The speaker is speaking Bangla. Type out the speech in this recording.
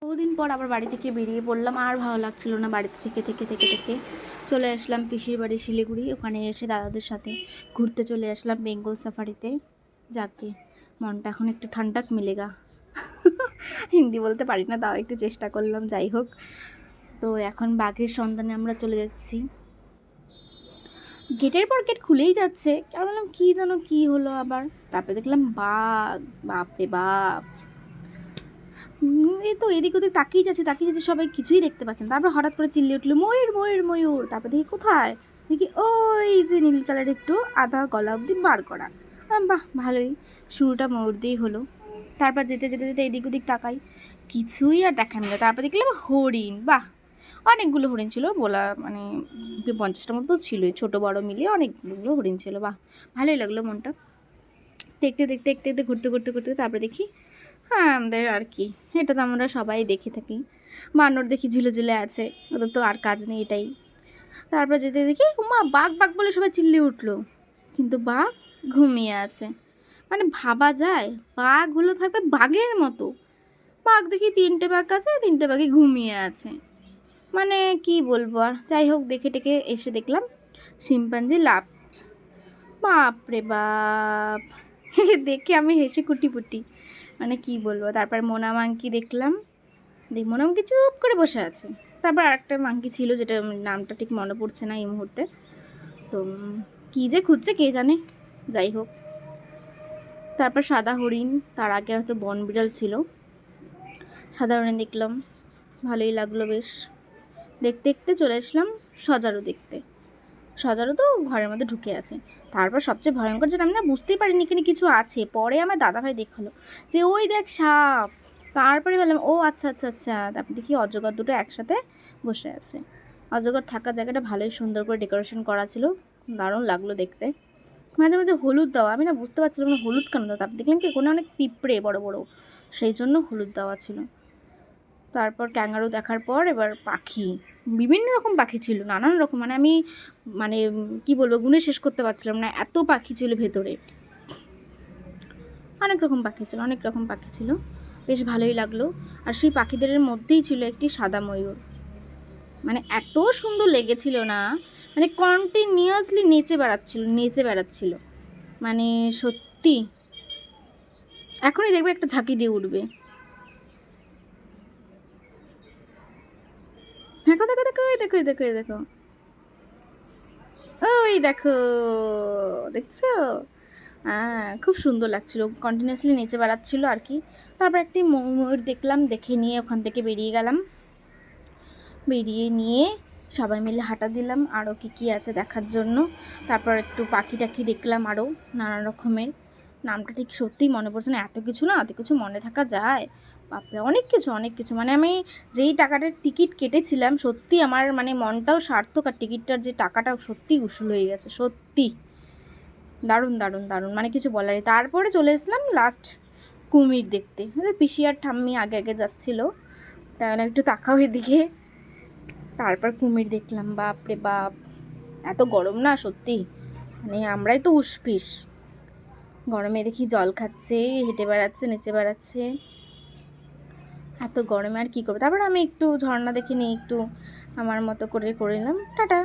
বহুদিন পর আবার বাড়ি থেকে বেরিয়ে পড়লাম, আর ভালো লাগছিল না বাড়িতে থেকে থেকে থেকে থেকে চলে আসলাম পিসির বাড়ি শিলিগুড়ি। ওখানে এসে দাদাদের সাথে ঘুরতে চলে আসলাম বেঙ্গল সাফারিতে। যাকে মনটা এখন একটু ঠান্ডাক মিলেগা। হিন্দি বলতে পারি না, তাও একটু চেষ্টা করলাম। যাই হোক, তো এখন বাঘের সন্ধানে আমরা চলে যাচ্ছি। গেটের পর গেট খুলেই যাচ্ছে, কেন বললাম কী যেন কী হলো আবার। তারপরে দেখলাম বাঘ, বাপরে বাপ। এই তো এদিক ওদিক তাকিয়ে যাচ্ছে, সবাই কিছুই দেখতে পাচ্ছেন। তারপর হঠাৎ করে চিল্লিয়ে উঠলো ময়ূর ময়ূর ময়ূর। তারপর দেখি কোথায়, দেখি ওই যে নীল কালার একটু আধা গলা অবধি বার করা। বাহ, ভালোই, শুরুটা ময়ূর দিয়েই হলো। তারপর যেতে যেতে যেতে এদিক ওদিক তাকাই, কিছুই আর দেখা মিলে। তারপর দেখলাম হরিণ। বাহ, অনেকগুলো হরিণ ছিল, বলা মানে 50টার মতো ছিল, ছোটো বড় মিলিয়ে অনেকগুলো হরিণ ছিল। বাহ, ভালোই লাগলো মনটা। দেখতে দেখতে দেখতে দেখতে ঘুরতে ঘুরতে ঘুরতে তারপরে দেখি, হ্যাঁ আমাদের আর কি, এটা তো আমরা সবাই দেখে থাকি। বানর দেখি ঝুলে ঝুলে আছে, ওদের তো আর কাজ নেই এটাই। তারপর যেতে দেখি মা বাঘ বাঘ বলে সবাই চিল্লিয়ে উঠলো, কিন্তু বাঘ ঘুমিয়ে আছে। মানে ভাবা যায় বাঘগুলো থাকবে বাঘের মতো, বাঘ দেখি 3টে বাঘ আছে, 3টে বাঘই ঘুমিয়ে আছে। মানে কি বলবো আর। যাই হোক, দেখে টেকে এসে দেখলাম শিম্পাঞ্জি লাভ। বাপরে বাপ, দেখে আমি হেসে কুটিপুটি, মানে কি বলবো। তারপর মোনা মাংকি দেখলাম, মোনা মাংকি চুপ করে বসে আছে। তারপর আরেকটা মাংকি ছিল, যেটা নামটা ঠিক মনে পড়ছে না এই মুহূর্তে, তো কী যে খুঁজছে কে জানে। যাই হোক, তারপর সাদা হরিণ, তার আগে হয়তো বন বিড়াল ছিল। সাদা হরিণ দেখলাম, ভালোই লাগলো বেশ। দেখতে দেখতে চলে আসলাম সজারু দেখতে। সজারু তো ঘরের মধ্যে ঢুকে আছে। তারপর সবচেয়ে ভয়ঙ্কর যেটা, আমি না বুঝতেই পারিনি এখানে কিছু আছে, পরে আমার দাদাভাই দেখালো যে ওই দেখ সাপ। তারপরে বললাম ও আচ্ছা আচ্ছা আচ্ছা। তারপর দেখি অজগর দুটো একসাথে বসে আছে। অজগর থাকার জায়গাটা ভালোই সুন্দর করে ডেকোরেশন করা ছিল, দারুণ লাগলো দেখতে। মাঝে মাঝে হলুদ দেওয়া, আমি না বুঝতে পারছিলাম না হলুদ কেন দেওয়া। তারপর দেখলাম কি কোনো অনেক পিঁপড়ে বড় বড়, সেই জন্য হলুদ দেওয়া ছিল। তারপর ক্যাঙ্গারু দেখার পর এবার পাখি, বিভিন্ন রকম পাখি ছিল, নানান রকম, মানে আমি মানে কি বলবো গুণে শেষ করতে পারছিলাম না, এত পাখি ছিল ভেতরে। অনেক রকম পাখি ছিল, অনেক রকম পাখি ছিল, বেশ ভালোই লাগলো। আর সেই পাখিদের মধ্যেই ছিল একটি সাদা ময়ূর, মানে এত সুন্দর লেগেছিল না, মানে কন্টিনিউয়াসলি নেচে বেড়াচ্ছিল, মানে সত্যি এখনই দেখবে একটা ঝাঁকি দিয়ে উঠবে। দেখো দেখো দেখো দেখো দেখো দেখো, ওই দেখো, দেখছো? হ্যাঁ, খুব সুন্দর লাগছিল, কন্টিনিউয়াসলি নেচে বেড়াচ্ছিলো আর কি। তারপর একটি ময়ূর দেখলাম, দেখে নিয়ে ওখান থেকে বেরিয়ে গেলাম। বেরিয়ে নিয়ে সবাই মিলে হাঁটা দিলাম আরও কী কী আছে দেখার জন্য। তারপর একটু পাখি টাখি দেখলাম আরও নানা রকমের, নামটা ঠিক সত্যিই মনে পড়ছে না, এত কিছু না, এত কিছু মনে থাকা যায়? বাপরে, অনেক কিছু অনেক কিছু, মানে আমি যেই টাকাটার টিকিট কেটেছিলাম সত্যি আমার মানে মনটাও সার্থক, আর টিকিটটার যে টাকাটাও সত্যি উসুল হয়ে গেছে, সত্যি দারুণ দারুণ দারুণ, মানে কিছু বলার নেই। তারপরে চলে এসলাম লাস্ট কুমির দেখতে। পিসি আর ঠাম্মি আগে আগে যাচ্ছিলো, তাহলে একটু তাকাও এদিকে। তারপর কুমির দেখলাম, বাপরে বাপ, এত গরম না সত্যি, মানে আমরাই তো উসপিস, গরমে দেখি জল খাচ্ছে, হেঁটে বেড়াচ্ছে, নেচে বেড়াচ্ছে, এত গরমে আর কী করবো। তারপর আমি একটু ঝর্ণা দেখে নিই, একটু আমার মতো করে নিলাম। টাটা।